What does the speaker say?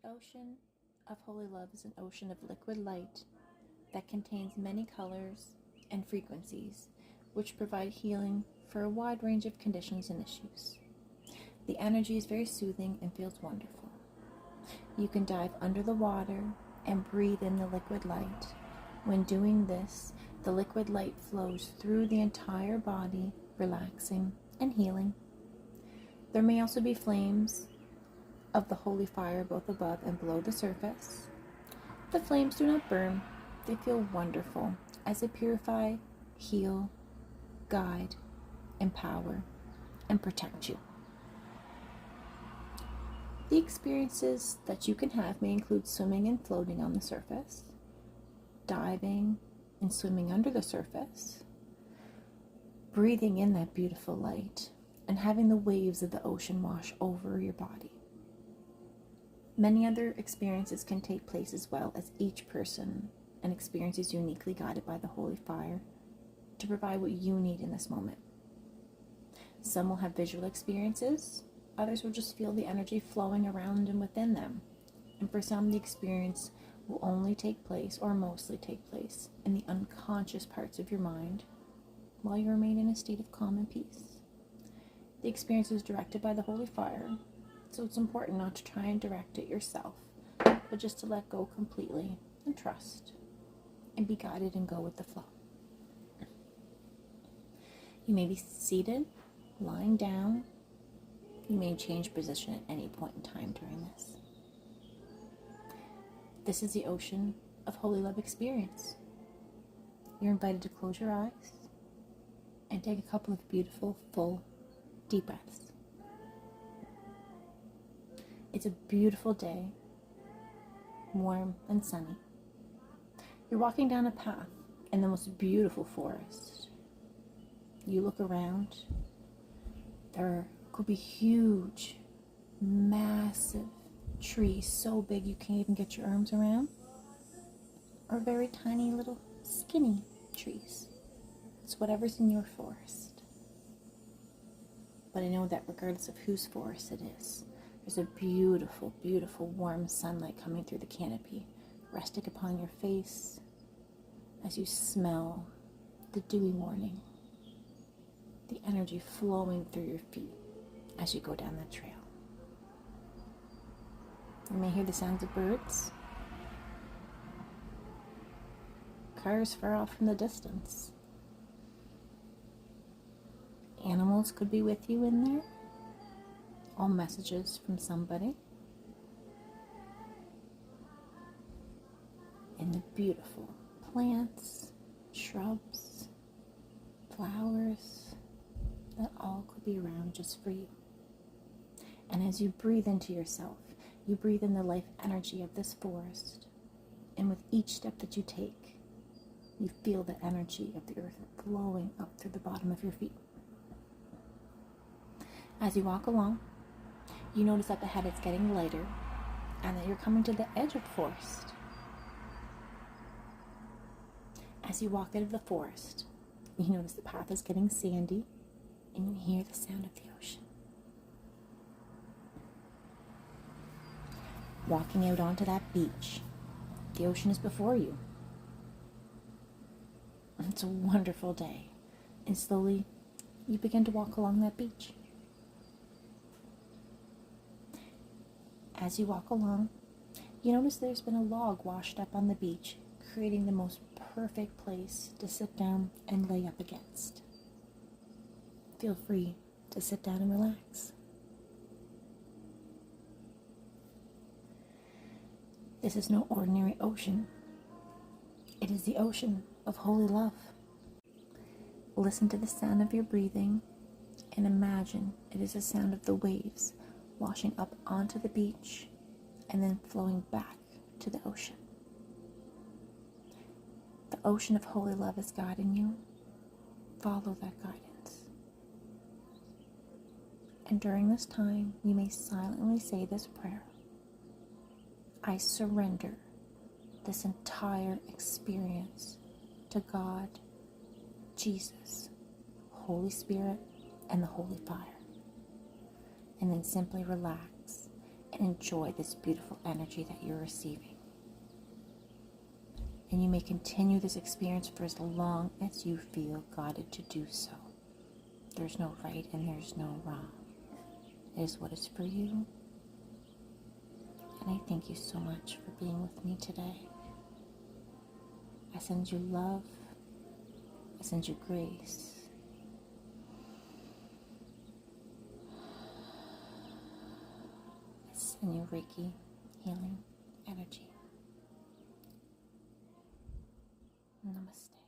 The ocean of holy love is an ocean of liquid light that contains many colors and frequencies, which provide healing for a wide range of conditions and issues. The energy is very soothing and feels wonderful. You can dive under the water and breathe in the liquid light. When doing this, the liquid light flows through the entire body, relaxing and healing. There may also be flames of the holy fire both above and below the surface. The flames do not burn. They feel wonderful as they purify, heal, guide, empower, and protect you. The experiences that you can have may include swimming and floating on the surface, diving and swimming under the surface, breathing in that beautiful light, and having the waves of the ocean wash over your body. Many other experiences can take place as well, as each person and experience is uniquely guided by the holy fire to provide what you need in this moment. Some will have visual experiences, others will just feel the energy flowing around and within them. And for some, the experience will only take place, or mostly take place, in the unconscious parts of your mind while you remain in a state of calm and peace. The experience is directed by the holy fire, so it's important not to try and direct it yourself, but just to let go completely and trust and be guided and go with the flow. You may be seated, lying down. You may change position at any point in time during this. This is the ocean of holy love experience. You're invited to close your eyes and take a couple of beautiful, full, deep breaths. It's a beautiful day, warm and sunny. You're walking down a path in the most beautiful forest. You look around. There could be huge, massive trees so big you can't even get your arms around, or very tiny little skinny trees. It's whatever's in your forest. But I know that regardless of whose forest it is, there's a beautiful, beautiful warm sunlight coming through the canopy, resting upon your face as you smell the dewy morning, the energy flowing through your feet as you go down that trail. You may hear the sounds of birds, cars far off in the distance. Animals could be with you in there. All messages from somebody. And the beautiful plants, shrubs, flowers that all could be around just for you. And as you breathe into yourself, you breathe in the life energy of this forest. And with each step that you take, you feel the energy of the earth flowing up through the bottom of your feet. As you walk along, you notice up ahead it's getting lighter and that you're coming to the edge of the forest. As you walk out of the forest, you notice the path is getting sandy and you hear the sound of the ocean. Walking out onto that beach, the ocean is before you. It's a wonderful day, and slowly you begin to walk along that beach. As you walk along, you notice there's been a log washed up on the beach, creating the most perfect place to sit down and lay up against. Feel free to sit down and relax. This is no ordinary ocean. It is the ocean of holy love. Listen to the sound of your breathing and imagine it is the sound of the waves washing up onto the beach and then flowing back to the ocean. The ocean of holy love is guiding you. Follow that guidance. And during this time, you may silently say this prayer. I surrender this entire experience to God, Jesus, Holy Spirit, and the Holy Fire. And then simply relax and enjoy this beautiful energy that you're receiving. And you may continue this experience for as long as you feel guided to do so. There's no right and there's no wrong. It is what is for you. And I thank you so much for being with me today. I send you love. I send you grace. I send you Reiki healing energy. Namaste.